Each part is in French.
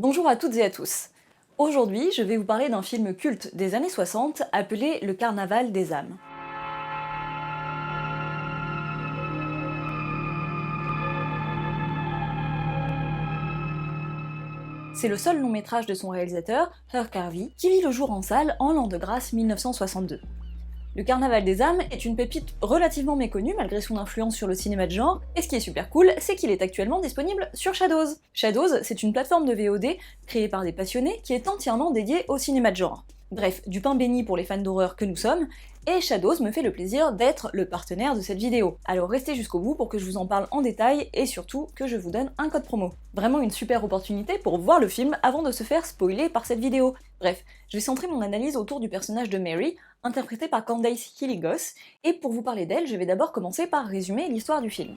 Bonjour à toutes et à tous. Aujourd'hui, je vais vous parler d'un film culte des années 60 appelé Le Carnaval des âmes. C'est le seul long métrage de son réalisateur, Herk Harvey, qui vit le jour en salle en l'an de grâce 1962. Le Carnaval des âmes est une pépite relativement méconnue malgré son influence sur le cinéma de genre, et ce qui est super cool, c'est qu'il est actuellement disponible sur Shadows. Shadows, c'est une plateforme de VOD créée par des passionnés qui est entièrement dédiée au cinéma de genre. Bref, du pain béni pour les fans d'horreur que nous sommes, et Shadows me fait le plaisir d'être le partenaire de cette vidéo. Alors restez jusqu'au bout pour que je vous en parle en détail et surtout que je vous donne un code promo. Vraiment une super opportunité pour voir le film avant de se faire spoiler par cette vidéo. Bref, je vais centrer mon analyse autour du personnage de Mary, interprétée par Candace Hilligos, et pour vous parler d'elle, je vais d'abord commencer par résumer l'histoire du film.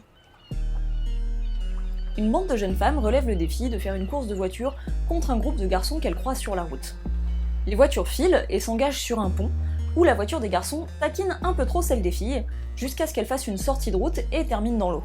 Une bande de jeunes femmes relève le défi de faire une course de voiture contre un groupe de garçons qu'elles croisent sur la route. Les voitures filent et s'engagent sur un pont, où la voiture des garçons taquine un peu trop celle des filles, jusqu'à ce qu'elle fasse une sortie de route et termine dans l'eau.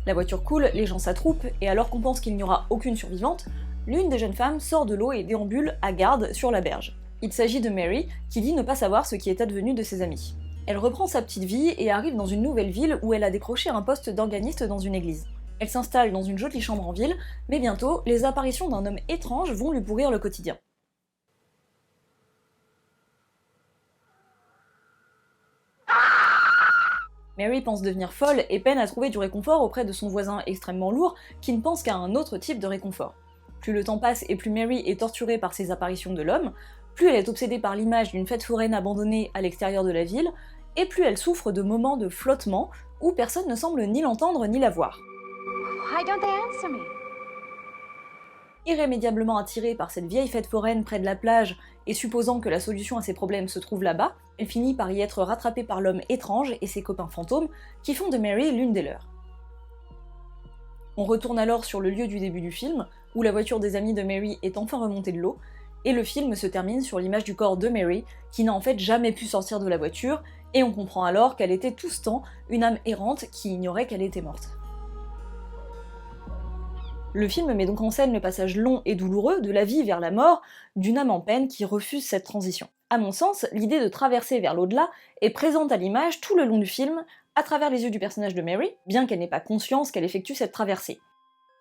La voiture coule, les gens s'attroupent, et alors qu'on pense qu'il n'y aura aucune survivante, l'une des jeunes femmes sort de l'eau et déambule à garde sur la berge. Il s'agit de Mary, qui dit ne pas savoir ce qui est advenu de ses amis. Elle reprend sa petite vie et arrive dans une nouvelle ville où elle a décroché un poste d'organiste dans une église. Elle s'installe dans une jolie chambre en ville, mais bientôt, les apparitions d'un homme étrange vont lui pourrir le quotidien. Mary pense devenir folle et peine à trouver du réconfort auprès de son voisin extrêmement lourd qui ne pense qu'à un autre type de réconfort. Plus le temps passe et plus Mary est torturée par ces apparitions de l'homme, plus elle est obsédée par l'image d'une fête foraine abandonnée à l'extérieur de la ville, et plus elle souffre de moments de flottement où personne ne semble ni l'entendre ni la voir. Why don't they answer me? Irrémédiablement attirée par cette vieille fête foraine près de la plage, et supposant que la solution à ses problèmes se trouve là-bas, elle finit par y être rattrapée par l'homme étrange et ses copains fantômes, qui font de Mary l'une des leurs. On retourne alors sur le lieu du début du film, où la voiture des amis de Mary est enfin remontée de l'eau, et le film se termine sur l'image du corps de Mary, qui n'a en fait jamais pu sortir de la voiture, et on comprend alors qu'elle était tout ce temps une âme errante qui ignorait qu'elle était morte. Le film met donc en scène le passage long et douloureux de la vie vers la mort d'une âme en peine qui refuse cette transition. À mon sens, l'idée de traverser vers l'au-delà est présente à l'image tout le long du film, à travers les yeux du personnage de Mary, bien qu'elle n'ait pas conscience qu'elle effectue cette traversée.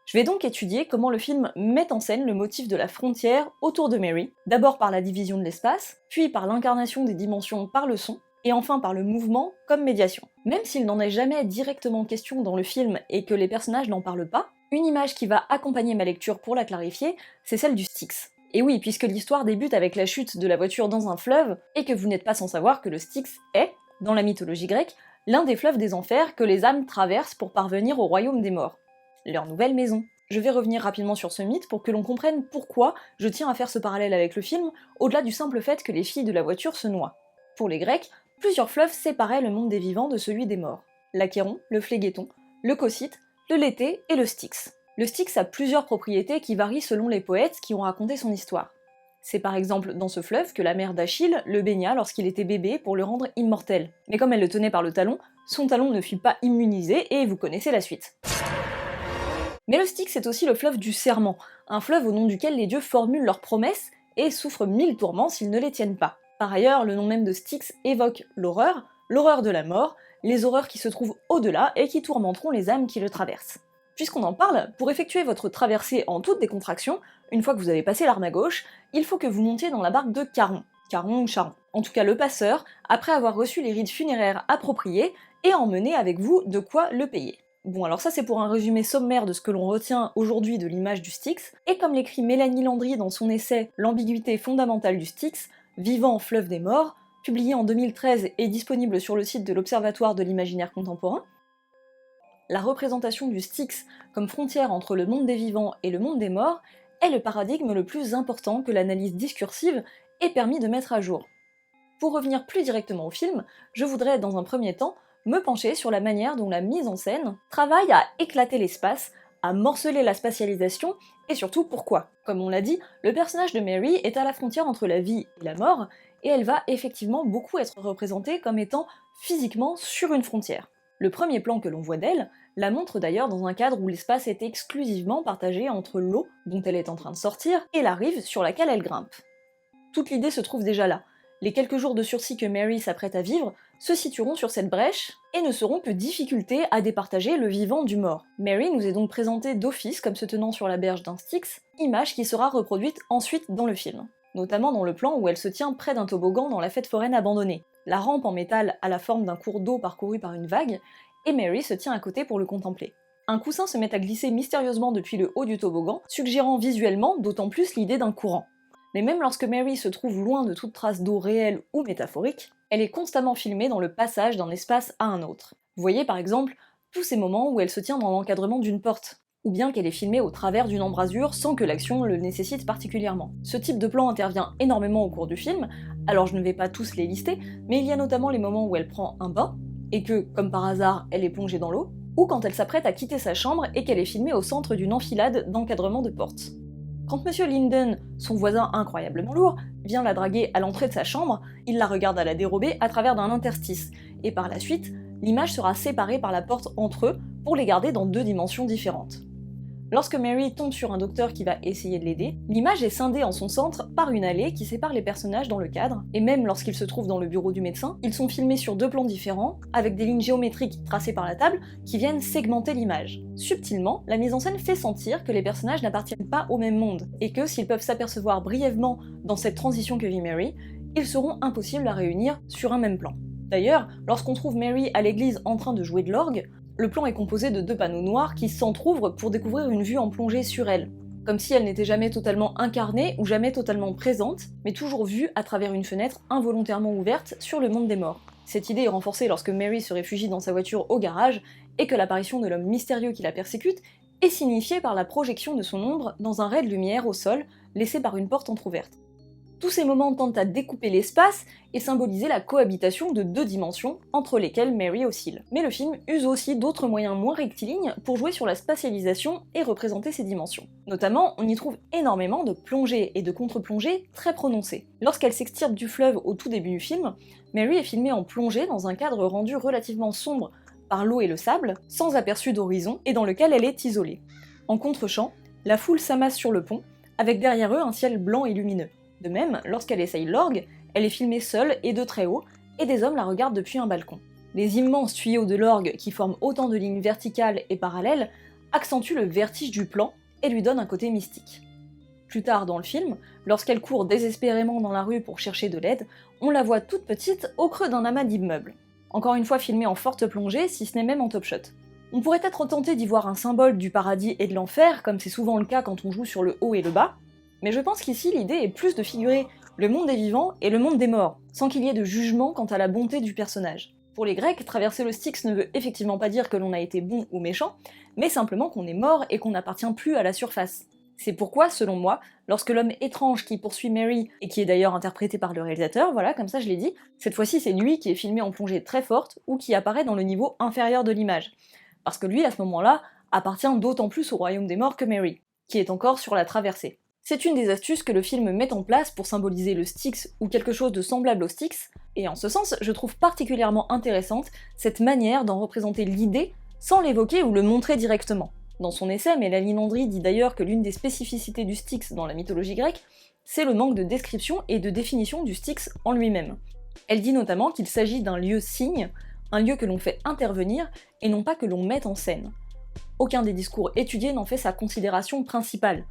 Je vais donc étudier comment le film met en scène le motif de la frontière autour de Mary, d'abord par la division de l'espace, puis par l'incarnation des dimensions par le son, et enfin par le mouvement comme médiation. Même s'il n'en est jamais directement question dans le film et que les personnages n'en parlent pas, une image qui va accompagner ma lecture pour la clarifier, c'est celle du Styx. Et oui, puisque l'histoire débute avec la chute de la voiture dans un fleuve, et que vous n'êtes pas sans savoir que le Styx est, dans la mythologie grecque, l'un des fleuves des enfers que les âmes traversent pour parvenir au royaume des morts, leur nouvelle maison. Je vais revenir rapidement sur ce mythe pour que l'on comprenne pourquoi je tiens à faire ce parallèle avec le film, au-delà du simple fait que les filles de la voiture se noient. Pour les Grecs, plusieurs fleuves séparaient le monde des vivants de celui des morts. L'Achéron, le Phlégeton, le Cocyte, le Léthé et le Styx. Le Styx a plusieurs propriétés qui varient selon les poètes qui ont raconté son histoire. C'est par exemple dans ce fleuve que la mère d'Achille le baigna lorsqu'il était bébé pour le rendre immortel. Mais comme elle le tenait par le talon, son talon ne fut pas immunisé et vous connaissez la suite. Mais le Styx est aussi le fleuve du serment, un fleuve au nom duquel les dieux formulent leurs promesses et souffrent 1000 tourments s'ils ne les tiennent pas. Par ailleurs, le nom même de Styx évoque l'horreur de la mort, les horreurs qui se trouvent au-delà et qui tourmenteront les âmes qui le traversent. Puisqu'on en parle, pour effectuer votre traversée en toute décontraction, une fois que vous avez passé l'arme à gauche, il faut que vous montiez dans la barque de Charon ou Charon, en tout cas le passeur, après avoir reçu les rites funéraires appropriés et emmener avec vous de quoi le payer. Bon, alors ça c'est pour un résumé sommaire de ce que l'on retient aujourd'hui de l'image du Styx, et comme l'écrit Mélanie Landry dans son essai L'ambiguïté fondamentale du Styx, Vivant fleuve des morts, publié en 2013 et disponible sur le site de l'Observatoire de l'imaginaire contemporain, la représentation du Styx comme frontière entre le monde des vivants et le monde des morts est le paradigme le plus important que l'analyse discursive ait permis de mettre à jour. Pour revenir plus directement au film, je voudrais dans un premier temps me pencher sur la manière dont la mise en scène travaille à éclater l'espace, à morceler la spatialisation, et surtout pourquoi. Comme on l'a dit, le personnage de Mary est à la frontière entre la vie et la mort, et elle va effectivement beaucoup être représentée comme étant physiquement sur une frontière. Le premier plan que l'on voit d'elle la montre d'ailleurs dans un cadre où l'espace est exclusivement partagé entre l'eau dont elle est en train de sortir et la rive sur laquelle elle grimpe. Toute l'idée se trouve déjà là. Les quelques jours de sursis que Mary s'apprête à vivre se situeront sur cette brèche et ne seront que difficulté à départager le vivant du mort. Mary nous est donc présentée d'office comme se tenant sur la berge d'un Styx, image qui sera reproduite ensuite dans le film, notamment dans le plan où elle se tient près d'un toboggan dans la fête foraine abandonnée. La rampe en métal a la forme d'un cours d'eau parcouru par une vague, et Mary se tient à côté pour le contempler. Un coussin se met à glisser mystérieusement depuis le haut du toboggan, suggérant visuellement d'autant plus l'idée d'un courant. Mais même lorsque Mary se trouve loin de toute trace d'eau réelle ou métaphorique, elle est constamment filmée dans le passage d'un espace à un autre. Vous voyez par exemple tous ces moments où elle se tient dans l'encadrement d'une porte, ou bien qu'elle est filmée au travers d'une embrasure sans que l'action le nécessite particulièrement. Ce type de plan intervient énormément au cours du film, alors je ne vais pas tous les lister, mais il y a notamment les moments où elle prend un bain, et que, comme par hasard, elle est plongée dans l'eau, ou quand elle s'apprête à quitter sa chambre et qu'elle est filmée au centre d'une enfilade d'encadrement de portes. Quand Monsieur Linden, son voisin incroyablement lourd, vient la draguer à l'entrée de sa chambre, il la regarde à la dérobée à travers d'un interstice, et par la suite, l'image sera séparée par la porte entre eux pour les garder dans 2 dimensions différentes. Lorsque Mary tombe sur un docteur qui va essayer de l'aider, l'image est scindée en son centre par une allée qui sépare les personnages dans le cadre, et même lorsqu'ils se trouvent dans le bureau du médecin, ils sont filmés sur 2 plans différents, avec des lignes géométriques tracées par la table qui viennent segmenter l'image. Subtilement, la mise en scène fait sentir que les personnages n'appartiennent pas au même monde, et que s'ils peuvent s'apercevoir brièvement dans cette transition que vit Mary, ils seront impossibles à réunir sur un même plan. D'ailleurs, lorsqu'on trouve Mary à l'église en train de jouer de l'orgue, le plan est composé de 2 panneaux noirs qui s'entr'ouvrent pour découvrir une vue en plongée sur elle, comme si elle n'était jamais totalement incarnée ou jamais totalement présente, mais toujours vue à travers une fenêtre involontairement ouverte sur le monde des morts. Cette idée est renforcée lorsque Mary se réfugie dans sa voiture au garage et que l'apparition de l'homme mystérieux qui la persécute est signifiée par la projection de son ombre dans un ray de lumière au sol laissé par une porte entr'ouverte. Tous ces moments tentent à découper l'espace et symboliser la cohabitation de 2 dimensions entre lesquelles Mary oscille. Mais le film use aussi d'autres moyens moins rectilignes pour jouer sur la spatialisation et représenter ces dimensions. Notamment, on y trouve énormément de plongées et de contre-plongées très prononcées. Lorsqu'elle s'extirpe du fleuve au tout début du film, Mary est filmée en plongée dans un cadre rendu relativement sombre par l'eau et le sable, sans aperçu d'horizon, et dans lequel elle est isolée. En contre-champ, la foule s'amasse sur le pont, avec derrière eux un ciel blanc et lumineux. De même, lorsqu'elle essaye l'orgue, elle est filmée seule et de très haut, et des hommes la regardent depuis un balcon. Les immenses tuyaux de l'orgue, qui forment autant de lignes verticales et parallèles, accentuent le vertige du plan et lui donnent un côté mystique. Plus tard dans le film, lorsqu'elle court désespérément dans la rue pour chercher de l'aide, on la voit toute petite au creux d'un amas d'immeubles. Encore une fois filmée en forte plongée, si ce n'est même en top shot. On pourrait être tenté d'y voir un symbole du paradis et de l'enfer, comme c'est souvent le cas quand on joue sur le haut et le bas, mais je pense qu'ici l'idée est plus de figurer le monde des vivants et le monde des morts, sans qu'il y ait de jugement quant à la bonté du personnage. Pour les Grecs, traverser le Styx ne veut effectivement pas dire que l'on a été bon ou méchant, mais simplement qu'on est mort et qu'on n'appartient plus à la surface. C'est pourquoi, selon moi, lorsque l'homme étrange qui poursuit Mary, et qui est d'ailleurs interprété par le réalisateur, voilà, comme ça je l'ai dit, cette fois-ci c'est lui qui est filmé en plongée très forte, ou qui apparaît dans le niveau inférieur de l'image. Parce que lui, à ce moment-là, appartient d'autant plus au royaume des morts que Mary, qui est encore sur la traversée. C'est une des astuces que le film met en place pour symboliser le Styx ou quelque chose de semblable au Styx, et en ce sens, je trouve particulièrement intéressante cette manière d'en représenter l'idée sans l'évoquer ou le montrer directement. Dans son essai, Mélanie Landry dit d'ailleurs que l'une des spécificités du Styx dans la mythologie grecque, c'est le manque de description et de définition du Styx en lui-même. Elle dit notamment qu'il s'agit d'un lieu signe, un lieu que l'on fait intervenir et non pas que l'on mette en scène. Aucun des discours étudiés n'en fait sa considération principale.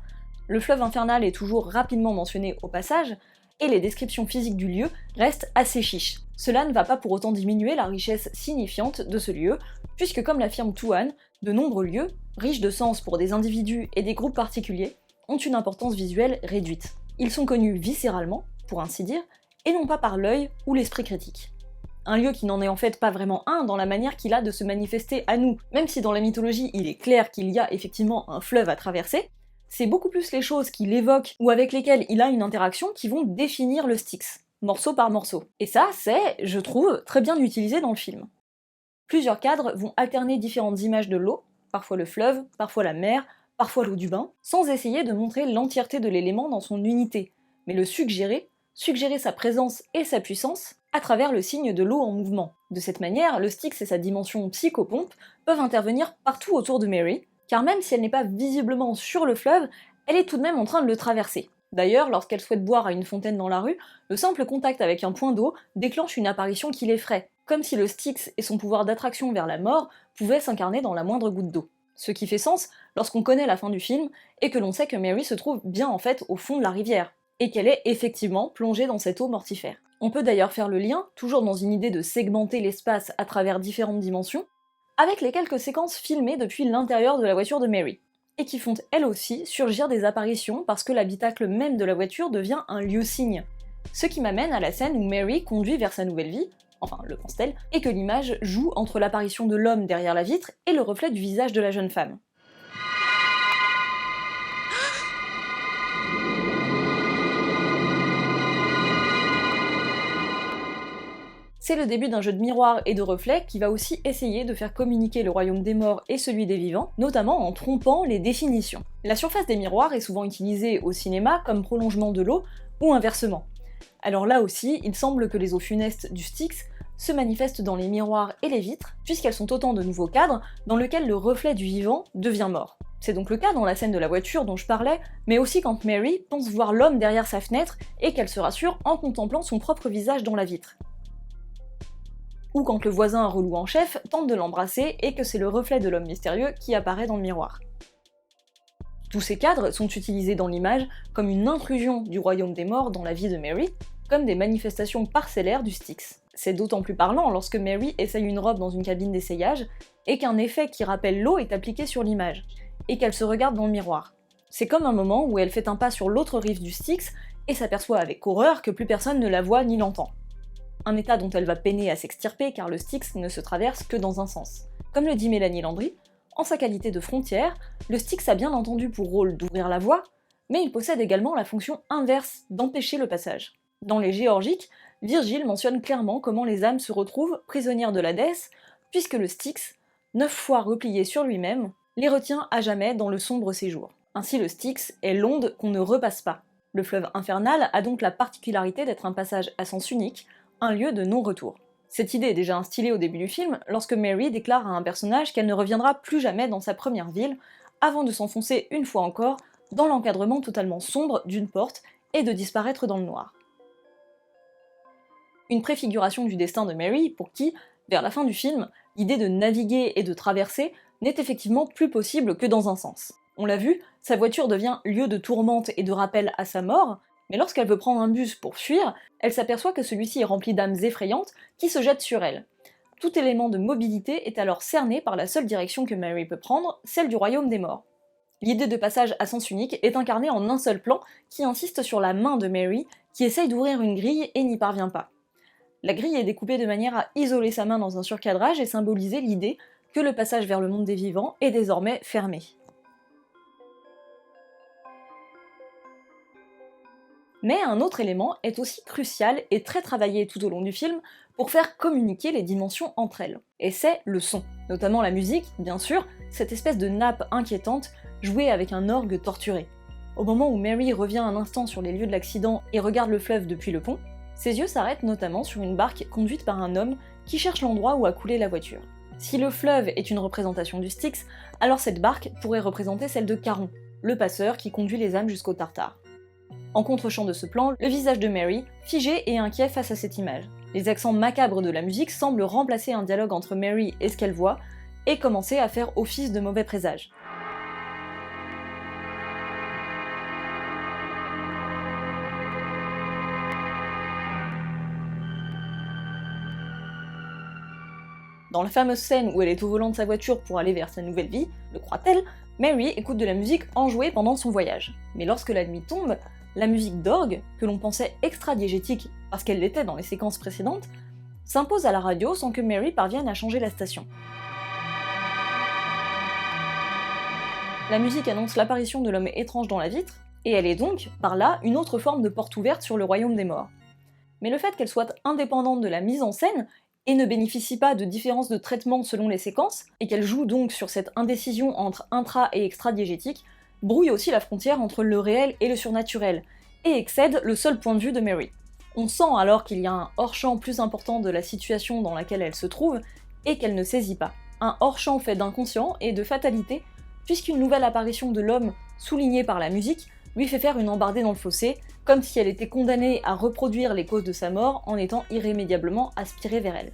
Le fleuve infernal est toujours rapidement mentionné au passage, et les descriptions physiques du lieu restent assez chiches. Cela ne va pas pour autant diminuer la richesse signifiante de ce lieu, puisque comme l'affirme Tuan, de nombreux lieux, riches de sens pour des individus et des groupes particuliers, ont une importance visuelle réduite. Ils sont connus viscéralement, pour ainsi dire, et non pas par l'œil ou l'esprit critique. Un lieu qui n'en est en fait pas vraiment un dans la manière qu'il a de se manifester à nous, même si dans la mythologie il est clair qu'il y a effectivement un fleuve à traverser, c'est beaucoup plus les choses qu'il évoque ou avec lesquelles il a une interaction qui vont définir le Styx, morceau par morceau. Et ça, c'est, je trouve, très bien utilisé dans le film. Plusieurs cadres vont alterner différentes images de l'eau, parfois le fleuve, parfois la mer, parfois l'eau du bain, sans essayer de montrer l'entièreté de l'élément dans son unité, mais le suggérer sa présence et sa puissance, à travers le signe de l'eau en mouvement. De cette manière, le Styx et sa dimension psychopompe peuvent intervenir partout autour de Mary, car même si elle n'est pas visiblement sur le fleuve, elle est tout de même en train de le traverser. D'ailleurs, lorsqu'elle souhaite boire à une fontaine dans la rue, le simple contact avec un point d'eau déclenche une apparition qui l'effraie, comme si le Styx et son pouvoir d'attraction vers la mort pouvaient s'incarner dans la moindre goutte d'eau. Ce qui fait sens lorsqu'on connaît la fin du film et que l'on sait que Mary se trouve bien en fait au fond de la rivière, et qu'elle est effectivement plongée dans cette eau mortifère. On peut d'ailleurs faire le lien, toujours dans une idée de segmenter l'espace à travers différentes dimensions, avec les quelques séquences filmées depuis l'intérieur de la voiture de Mary, et qui font elles aussi surgir des apparitions parce que l'habitacle même de la voiture devient un lieu-signe. Ce qui m'amène à la scène où Mary conduit vers sa nouvelle vie, enfin le pense-t-elle, et que l'image joue entre l'apparition de l'homme derrière la vitre et le reflet du visage de la jeune femme. C'est le début d'un jeu de miroirs et de reflets qui va aussi essayer de faire communiquer le royaume des morts et celui des vivants, notamment en trompant les définitions. La surface des miroirs est souvent utilisée au cinéma comme prolongement de l'eau, ou inversement. Alors là aussi, il semble que les eaux funestes du Styx se manifestent dans les miroirs et les vitres, puisqu'elles sont autant de nouveaux cadres dans lesquels le reflet du vivant devient mort. C'est donc le cas dans la scène de la voiture dont je parlais, mais aussi quand Mary pense voir l'homme derrière sa fenêtre et qu'elle se rassure en contemplant son propre visage dans la vitre. Ou quand le voisin relou en chef tente de l'embrasser et que c'est le reflet de l'homme mystérieux qui apparaît dans le miroir. Tous ces cadres sont utilisés dans l'image comme une intrusion du royaume des morts dans la vie de Mary, comme des manifestations parcellaires du Styx. C'est d'autant plus parlant lorsque Mary essaye une robe dans une cabine d'essayage, et qu'un effet qui rappelle l'eau est appliqué sur l'image, et qu'elle se regarde dans le miroir. C'est comme un moment où elle fait un pas sur l'autre rive du Styx, et s'aperçoit avec horreur que plus personne ne la voit ni l'entend. Un état dont elle va peiner à s'extirper car le Styx ne se traverse que dans un sens. Comme le dit Mélanie Landry, en sa qualité de frontière, le Styx a bien entendu pour rôle d'ouvrir la voie, mais il possède également la fonction inverse d'empêcher le passage. Dans les Géorgiques, Virgile mentionne clairement comment les âmes se retrouvent prisonnières de la déesse, puisque le Styx, 9 fois replié sur lui-même, les retient à jamais dans le sombre séjour. Ainsi le Styx est l'onde qu'on ne repasse pas. Le fleuve infernal a donc la particularité d'être un passage à sens unique, un lieu de non-retour. Cette idée est déjà instillée au début du film, lorsque Mary déclare à un personnage qu'elle ne reviendra plus jamais dans sa première ville, avant de s'enfoncer une fois encore dans l'encadrement totalement sombre d'une porte et de disparaître dans le noir. Une préfiguration du destin de Mary, pour qui, vers la fin du film, l'idée de naviguer et de traverser n'est effectivement plus possible que dans un sens. On l'a vu, sa voiture devient lieu de tourmente et de rappel à sa mort, mais lorsqu'elle veut prendre un bus pour fuir, elle s'aperçoit que celui-ci est rempli d'âmes effrayantes qui se jettent sur elle. Tout élément de mobilité est alors cerné par la seule direction que Mary peut prendre, celle du royaume des morts. L'idée de passage à sens unique est incarnée en un seul plan qui insiste sur la main de Mary, qui essaye d'ouvrir une grille et n'y parvient pas. La grille est découpée de manière à isoler sa main dans un surcadrage et symboliser l'idée que le passage vers le monde des vivants est désormais fermé. Mais un autre élément est aussi crucial et très travaillé tout au long du film pour faire communiquer les dimensions entre elles. Et c'est le son. Notamment la musique, bien sûr, cette espèce de nappe inquiétante jouée avec un orgue torturé. Au moment où Mary revient un instant sur les lieux de l'accident et regarde le fleuve depuis le pont, ses yeux s'arrêtent notamment sur une barque conduite par un homme qui cherche l'endroit où a coulé la voiture. Si le fleuve est une représentation du Styx, alors cette barque pourrait représenter celle de Charon, le passeur qui conduit les âmes jusqu'au Tartare. En contre-champ de ce plan, le visage de Mary, figé et inquiet face à cette image. Les accents macabres de la musique semblent remplacer un dialogue entre Mary et ce qu'elle voit, et commencer à faire office de mauvais présage. Dans la fameuse scène où elle est au volant de sa voiture pour aller vers sa nouvelle vie, le croit-elle, Mary écoute de la musique enjouée pendant son voyage. Mais lorsque la nuit tombe, la musique d'orgue, que l'on pensait extra-diégétique parce qu'elle l'était dans les séquences précédentes, s'impose à la radio sans que Mary parvienne à changer la station. La musique annonce l'apparition de l'homme étrange dans la vitre, et elle est donc, par là, une autre forme de porte ouverte sur le royaume des morts. Mais le fait qu'elle soit indépendante de la mise en scène, et ne bénéficie pas de différence de traitement selon les séquences, et qu'elle joue donc sur cette indécision entre intra- et extra-diégétique, brouille aussi la frontière entre le réel et le surnaturel, et excède le seul point de vue de Mary. On sent alors qu'il y a un hors-champ plus important de la situation dans laquelle elle se trouve, et qu'elle ne saisit pas. Un hors-champ fait d'inconscient et de fatalité, puisqu'une nouvelle apparition de l'homme, soulignée par la musique, lui fait faire une embardée dans le fossé, comme si elle était condamnée à reproduire les causes de sa mort en étant irrémédiablement aspirée vers elle.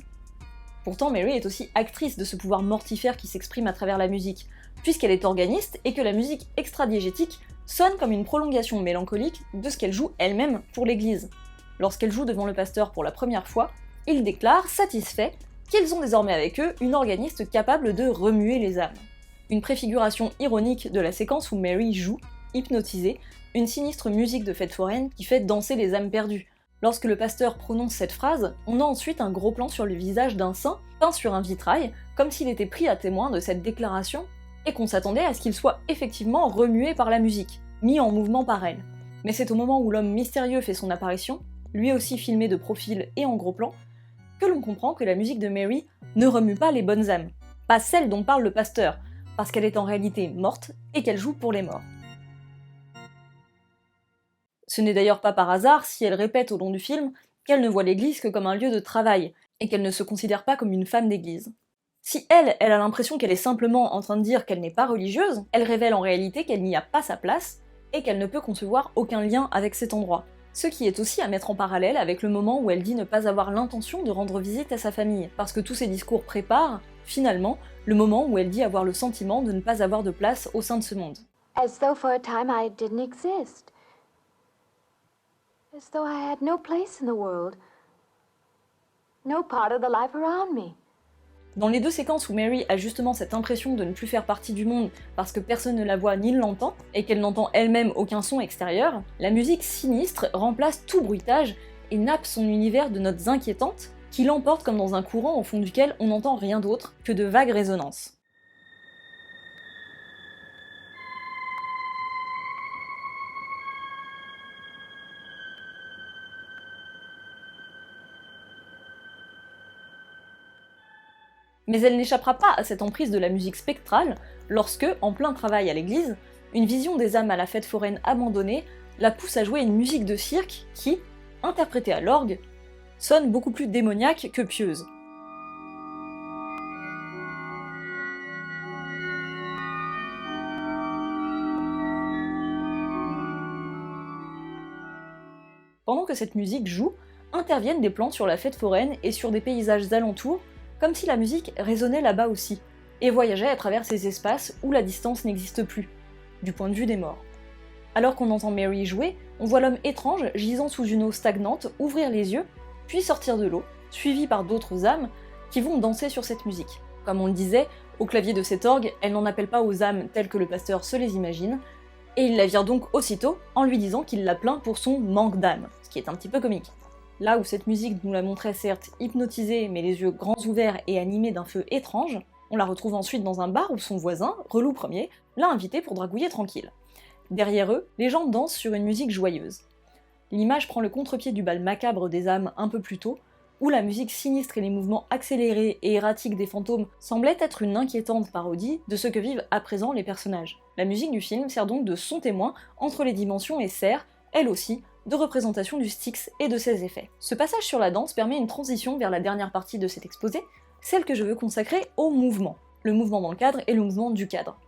Pourtant, Mary est aussi actrice de ce pouvoir mortifère qui s'exprime à travers la musique, puisqu'elle est organiste et que la musique extradiégétique sonne comme une prolongation mélancolique de ce qu'elle joue elle-même pour l'église. Lorsqu'elle joue devant le pasteur pour la première fois, il déclare, satisfait, qu'ils ont désormais avec eux une organiste capable de remuer les âmes. Une préfiguration ironique de la séquence où Mary joue, hypnotisée, une sinistre musique de fête foraine qui fait danser les âmes perdues. Lorsque le pasteur prononce cette phrase, on a ensuite un gros plan sur le visage d'un saint, peint sur un vitrail, comme s'il était pris à témoin de cette déclaration, et qu'on s'attendait à ce qu'il soit effectivement remué par la musique, mis en mouvement par elle. Mais c'est au moment où l'homme mystérieux fait son apparition, lui aussi filmé de profil et en gros plan, que l'on comprend que la musique de Mary ne remue pas les bonnes âmes, pas celle dont parle le pasteur, parce qu'elle est en réalité morte et qu'elle joue pour les morts. Ce n'est d'ailleurs pas par hasard si elle répète au long du film qu'elle ne voit l'église que comme un lieu de travail, et qu'elle ne se considère pas comme une femme d'église. Si elle a l'impression qu'elle est simplement en train de dire qu'elle n'est pas religieuse, elle révèle en réalité qu'elle n'y a pas sa place, et qu'elle ne peut concevoir aucun lien avec cet endroit. Ce qui est aussi à mettre en parallèle avec le moment où elle dit ne pas avoir l'intention de rendre visite à sa famille, parce que tous ses discours préparent, finalement, le moment où elle dit avoir le sentiment de ne pas avoir de place au sein de ce monde. As though for a time I didn't exist. As though I had no place in the world. No part of the life around me. Dans les deux séquences où Mary a justement cette impression de ne plus faire partie du monde parce que personne ne la voit ni ne l'entend, et qu'elle n'entend elle-même aucun son extérieur, la musique sinistre remplace tout bruitage et nappe son univers de notes inquiétantes qui l'emportent comme dans un courant au fond duquel on n'entend rien d'autre que de vagues résonances. Mais elle n'échappera pas à cette emprise de la musique spectrale lorsque, en plein travail à l'église, une vision des âmes à la fête foraine abandonnée la pousse à jouer une musique de cirque qui, interprétée à l'orgue, sonne beaucoup plus démoniaque que pieuse. Pendant que cette musique joue, interviennent des plans sur la fête foraine et sur des paysages alentours, comme si la musique résonnait là-bas aussi, et voyageait à travers ces espaces où la distance n'existe plus, du point de vue des morts. Alors qu'on entend Mary jouer, on voit l'homme étrange gisant sous une eau stagnante ouvrir les yeux, puis sortir de l'eau, suivi par d'autres âmes qui vont danser sur cette musique. Comme on le disait, au clavier de cet orgue, elle n'en appelle pas aux âmes telles que le pasteur se les imagine, et il la vire donc aussitôt en lui disant qu'il la plaint pour son manque d'âme, ce qui est un petit peu comique. Là où cette musique nous la montrait certes hypnotisée, mais les yeux grands ouverts et animés d'un feu étrange, on la retrouve ensuite dans un bar où son voisin, Relou Ier, l'a invité pour dragouiller tranquille. Derrière eux, les gens dansent sur une musique joyeuse. L'image prend le contre-pied du bal macabre des âmes un peu plus tôt, où la musique sinistre et les mouvements accélérés et erratiques des fantômes semblaient être une inquiétante parodie de ce que vivent à présent les personnages. La musique du film sert donc de son témoin entre les dimensions et sert, elle aussi, de représentation du Styx et de ses effets. Ce passage sur la danse permet une transition vers la dernière partie de cet exposé, celle que je veux consacrer au mouvement. Le mouvement dans le cadre et le mouvement du cadre.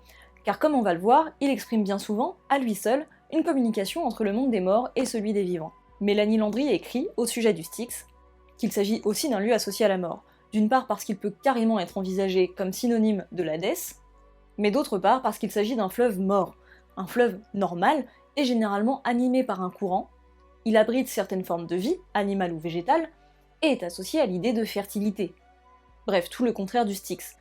Car comme on va le voir, il exprime bien souvent, à lui seul, une communication entre le monde des morts et celui des vivants. Mélanie Landry écrit, au sujet du Styx, qu'il s'agit aussi d'un lieu associé à la mort, d'une part parce qu'il peut carrément être envisagé comme synonyme de l'Hadès, mais d'autre part parce qu'il s'agit d'un fleuve mort, un fleuve normal et généralement animé par un courant. Il abrite certaines formes de vie, animale ou végétale, et est associé à l'idée de fertilité. Bref, tout le contraire du Styx.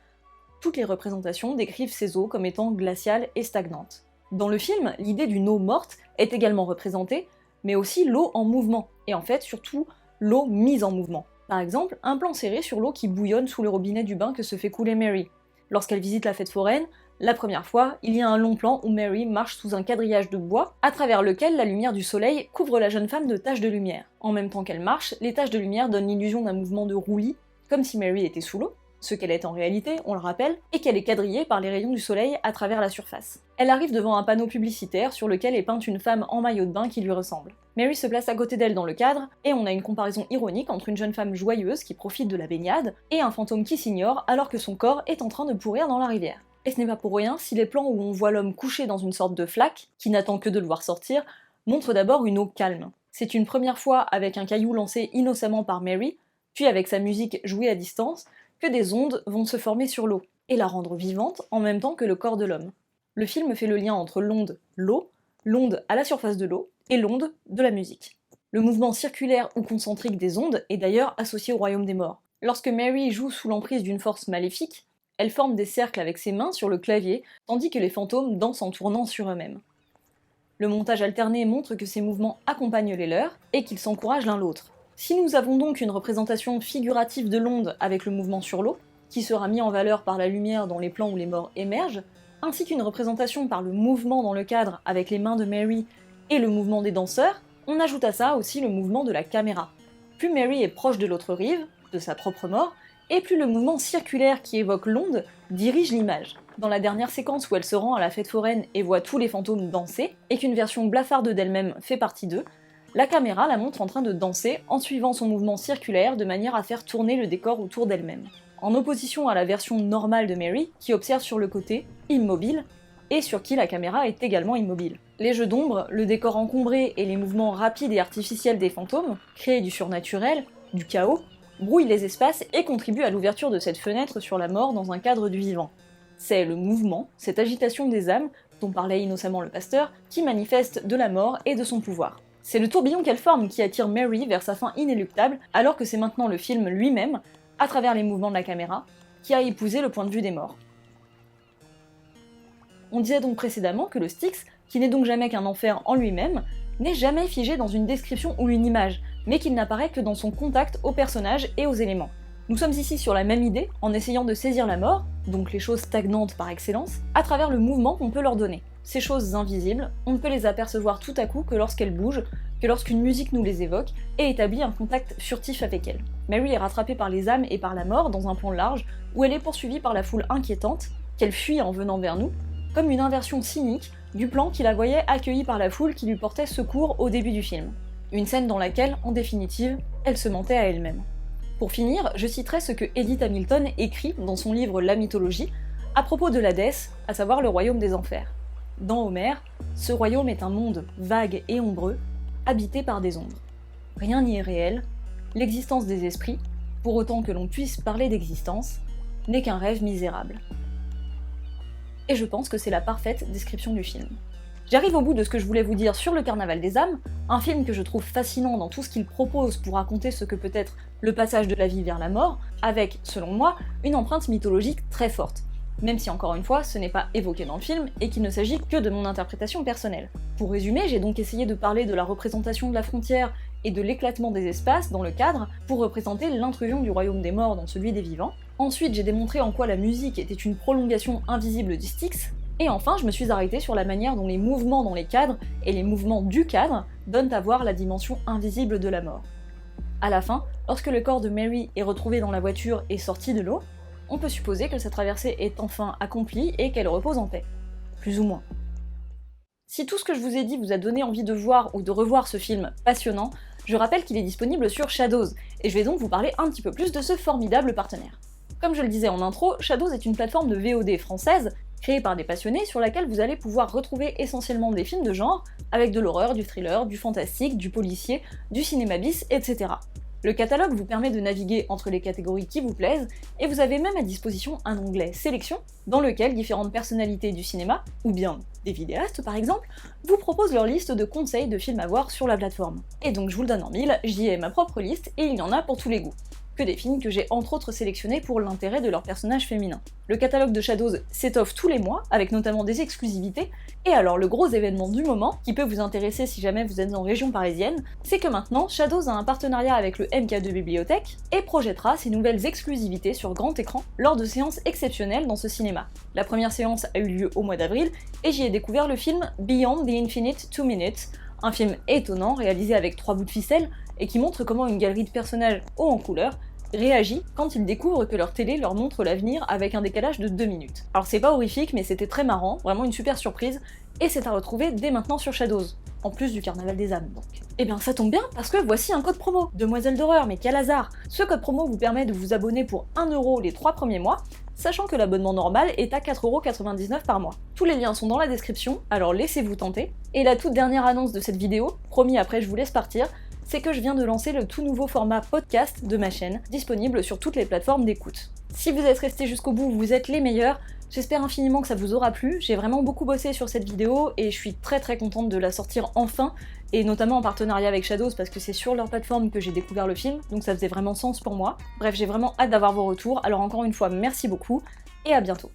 Toutes les représentations décrivent ces eaux comme étant glaciales et stagnantes. Dans le film, l'idée d'une eau morte est également représentée, mais aussi l'eau en mouvement, et en fait surtout l'eau mise en mouvement. Par exemple, un plan serré sur l'eau qui bouillonne sous le robinet du bain que se fait couler Mary. Lorsqu'elle visite la fête foraine, la première fois, il y a un long plan où Mary marche sous un quadrillage de bois, à travers lequel la lumière du soleil couvre la jeune femme de taches de lumière. En même temps qu'elle marche, les taches de lumière donnent l'illusion d'un mouvement de roulis, comme si Mary était sous l'eau, ce qu'elle est en réalité, on le rappelle, et qu'elle est quadrillée par les rayons du soleil à travers la surface. Elle arrive devant un panneau publicitaire sur lequel est peinte une femme en maillot de bain qui lui ressemble. Mary se place à côté d'elle dans le cadre, et on a une comparaison ironique entre une jeune femme joyeuse qui profite de la baignade, et un fantôme qui s'ignore alors que son corps est en train de pourrir dans la rivière. Et ce n'est pas pour rien si les plans où on voit l'homme couché dans une sorte de flaque, qui n'attend que de le voir sortir, montrent d'abord une eau calme. C'est une première fois avec un caillou lancé innocemment par Mary, puis avec sa musique jouée à distance, que des ondes vont se former sur l'eau, et la rendre vivante en même temps que le corps de l'homme. Le film fait le lien entre l'onde, l'eau, l'onde à la surface de l'eau, et l'onde de la musique. Le mouvement circulaire ou concentrique des ondes est d'ailleurs associé au royaume des morts. Lorsque Mary joue sous l'emprise d'une force maléfique, elle forme des cercles avec ses mains sur le clavier, tandis que les fantômes dansent en tournant sur eux-mêmes. Le montage alterné montre que ces mouvements accompagnent les leurs, et qu'ils s'encouragent l'un l'autre. Si nous avons donc une représentation figurative de l'onde avec le mouvement sur l'eau, qui sera mis en valeur par la lumière dans les plans où les morts émergent, ainsi qu'une représentation par le mouvement dans le cadre avec les mains de Mary et le mouvement des danseurs, on ajoute à ça aussi le mouvement de la caméra. Plus Mary est proche de l'autre rive, de sa propre mort, et plus le mouvement circulaire qui évoque l'onde dirige l'image. Dans la dernière séquence où elle se rend à la fête foraine et voit tous les fantômes danser, et qu'une version blafarde d'elle-même fait partie d'eux, la caméra la montre en train de danser en suivant son mouvement circulaire de manière à faire tourner le décor autour d'elle-même. En opposition à la version normale de Mary, qui observe sur le côté, immobile, et sur qui la caméra est également immobile. Les jeux d'ombre, le décor encombré et les mouvements rapides et artificiels des fantômes créent du surnaturel, du chaos, brouillent les espaces et contribuent à l'ouverture de cette fenêtre sur la mort dans un cadre du vivant. C'est le mouvement, cette agitation des âmes, dont parlait innocemment le pasteur, qui manifeste de la mort et de son pouvoir. C'est le tourbillon qu'elle forme qui attire Mary vers sa fin inéluctable, alors que c'est maintenant le film lui-même, à travers les mouvements de la caméra, qui a épousé le point de vue des morts. On disait donc précédemment que le Styx, qui n'est donc jamais qu'un enfer en lui-même, n'est jamais figé dans une description ou une image, mais qu'il n'apparaît que dans son contact aux personnages et aux éléments. Nous sommes ici sur la même idée, en essayant de saisir la mort, donc les choses stagnantes par excellence, à travers le mouvement qu'on peut leur donner. Ces choses invisibles, on ne peut les apercevoir tout à coup que lorsqu'elles bougent, que lorsqu'une musique nous les évoque, et établit un contact furtif avec elles. Mary est rattrapée par les âmes et par la mort dans un plan large, où elle est poursuivie par la foule inquiétante, qu'elle fuit en venant vers nous, comme une inversion cynique du plan qui la voyait accueillie par la foule qui lui portait secours au début du film. Une scène dans laquelle, en définitive, elle se mentait à elle-même. Pour finir, je citerai ce que Edith Hamilton écrit dans son livre La mythologie, à propos de l'Hadès, à savoir le royaume des enfers. Dans Homère, ce royaume est un monde vague et ombreux, habité par des ombres. Rien n'y est réel, l'existence des esprits, pour autant que l'on puisse parler d'existence, n'est qu'un rêve misérable. Et je pense que c'est la parfaite description du film. J'arrive au bout de ce que je voulais vous dire sur le Carnaval des âmes, un film que je trouve fascinant dans tout ce qu'il propose pour raconter ce que peut être le passage de la vie vers la mort, avec, selon moi, une empreinte mythologique très forte. Même si encore une fois, ce n'est pas évoqué dans le film et qu'il ne s'agit que de mon interprétation personnelle. Pour résumer, j'ai donc essayé de parler de la représentation de la frontière et de l'éclatement des espaces dans le cadre pour représenter l'intrusion du royaume des morts dans celui des vivants. Ensuite, j'ai démontré en quoi la musique était une prolongation invisible du Styx, et enfin, je me suis arrêtée sur la manière dont les mouvements dans les cadres et les mouvements du cadre donnent à voir la dimension invisible de la mort. À la fin, lorsque le corps de Mary est retrouvé dans la voiture et sorti de l'eau, on peut supposer que sa traversée est enfin accomplie et qu'elle repose en paix. Plus ou moins. Si tout ce que je vous ai dit vous a donné envie de voir ou de revoir ce film passionnant, je rappelle qu'il est disponible sur Shadows, et je vais donc vous parler un petit peu plus de ce formidable partenaire. Comme je le disais en intro, Shadows est une plateforme de VOD française, créée par des passionnés, sur laquelle vous allez pouvoir retrouver essentiellement des films de genre, avec de l'horreur, du thriller, du fantastique, du policier, du cinéma bis, etc. Le catalogue vous permet de naviguer entre les catégories qui vous plaisent, et vous avez même à disposition un onglet Sélection, dans lequel différentes personnalités du cinéma, ou bien des vidéastes par exemple, vous proposent leur liste de conseils de films à voir sur la plateforme. Et donc je vous le donne en mille, j'y ai ma propre liste, et il y en a pour tous les goûts. Que des films que j'ai entre autres sélectionnés pour l'intérêt de leurs personnages féminins. Le catalogue de Shadows s'étoffe tous les mois, avec notamment des exclusivités, et alors le gros événement du moment, qui peut vous intéresser si jamais vous êtes en région parisienne, c'est que maintenant Shadows a un partenariat avec le MK2 Bibliothèque, et projettera ses nouvelles exclusivités sur grand écran lors de séances exceptionnelles dans ce cinéma. La première séance a eu lieu au mois d'avril, et j'y ai découvert le film Beyond the Infinite 2 Minutes, un film étonnant réalisé avec 3 bouts de ficelle, et qui montre comment une galerie de personnages haut en couleur réagit quand ils découvrent que leur télé leur montre l'avenir avec un décalage de 2 minutes. Alors c'est pas horrifique, mais c'était très marrant, vraiment une super surprise, et c'est à retrouver dès maintenant sur Shadows. en plus du carnaval des âmes donc. Et bien ça tombe bien parce que voici un code promo, Demoiselle d'horreur, mais quel hasard! Ce code promo vous permet de vous abonner pour 1€ les 3 premiers mois, sachant que l'abonnement normal est à 4,99€ par mois. Tous les liens sont dans la description, alors laissez-vous tenter. Et la toute dernière annonce de cette vidéo, promis après je vous laisse partir, c'est que je viens de lancer le tout nouveau format podcast de ma chaîne, disponible sur toutes les plateformes d'écoute. Si vous êtes restés jusqu'au bout, vous êtes les meilleurs. J'espère infiniment que ça vous aura plu, j'ai vraiment beaucoup bossé sur cette vidéo et je suis très contente de la sortir enfin, et notamment en partenariat avec Shadows parce que c'est sur leur plateforme que j'ai découvert le film, donc ça faisait vraiment sens pour moi. Bref, j'ai vraiment hâte d'avoir vos retours, alors encore une fois merci beaucoup, et à bientôt.